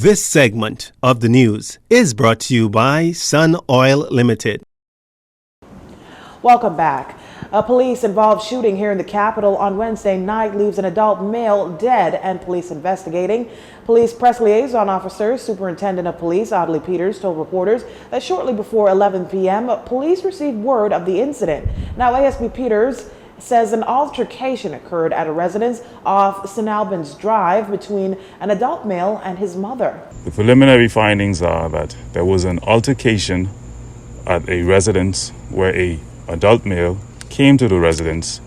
This segment of the news is brought to you by Sun Oil Limited. Welcome back. A police-involved shooting here in the capital on Wednesday night leaves an adult male dead and police investigating. Police press liaison officer, Superintendent of Police Audley Peters, told reporters that shortly before 11 p.m., police received word of the incident. Now, ASP Peters says an altercation occurred at a residence off St. Albans Drive between an adult male and his mother. The preliminary findings are that there was an altercation at a residence where an adult male came to the residence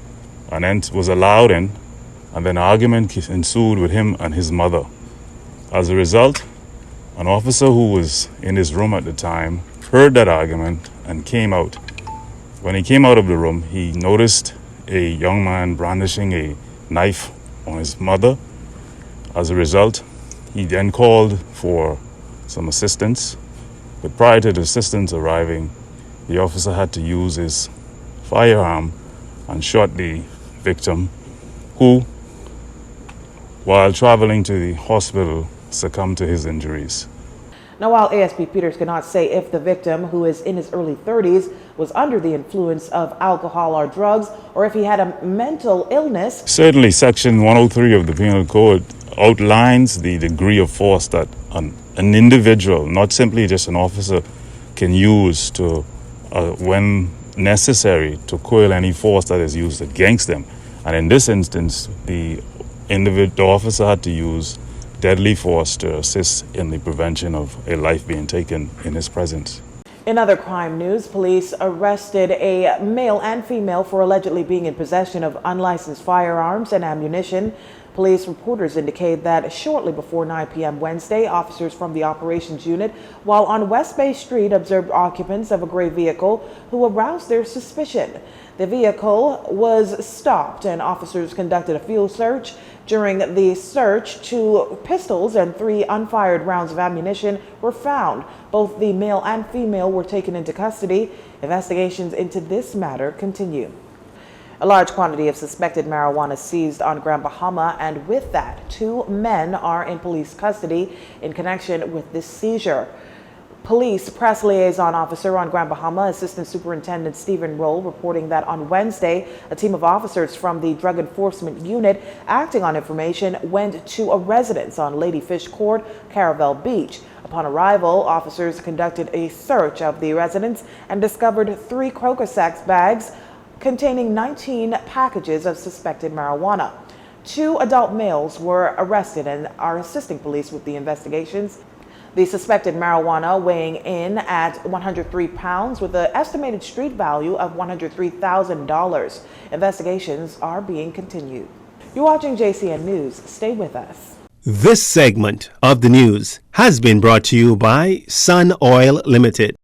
and then was allowed in, and then an argument ensued with him and his mother. As a result, an officer who was in his room at the time heard that argument and came out. When he came out of the room, he noticed a young man brandishing a knife on his mother. As a result, he then called for some assistance, but prior to the assistance arriving, the officer had to use his firearm and shot the victim, who, while traveling to the hospital, succumbed to his injuries. Now, while ASP Peters cannot say if the victim, who is in his early 30s, was under the influence of alcohol or drugs, or if he had a mental illness. Certainly, Section 103 of the Penal Code outlines the degree of force that an individual, not simply just an officer, can use to, when necessary, to coil any force that is used against them. And in this instance, the officer had to use deadly force to assist in the prevention of a life being taken in his presence. In other crime news, police arrested a male and female for allegedly being in possession of unlicensed firearms and ammunition. Police reporters indicate that shortly before 9 p.m. Wednesday, officers from the operations unit, while on West Bay Street, observed occupants of a gray vehicle who aroused their suspicion. The vehicle was stopped and officers conducted a field search. During the search, 2 pistols and 3 unfired rounds of ammunition were found. Both the male and female were taken into custody. Investigations into this matter continue. A large quantity of suspected marijuana seized on Grand Bahama, and with that, 2 men are in police custody in connection with this seizure. Police press liaison officer on Grand Bahama, Assistant Superintendent Stephen Roll, reporting that on Wednesday, a team of officers from the Drug Enforcement Unit, acting on information, went to a residence on Ladyfish Court, Caravel Beach. Upon arrival, officers conducted a search of the residence and discovered 3 Croaker Sacks bags containing 19 packages of suspected marijuana. 2 adult males were arrested and are assisting police with the investigations. The suspected marijuana weighing in at 103 pounds with an estimated street value of $103,000. Investigations are being continued. You're watching JCN News. Stay with us. This segment of the news has been brought to you by Sun Oil Limited.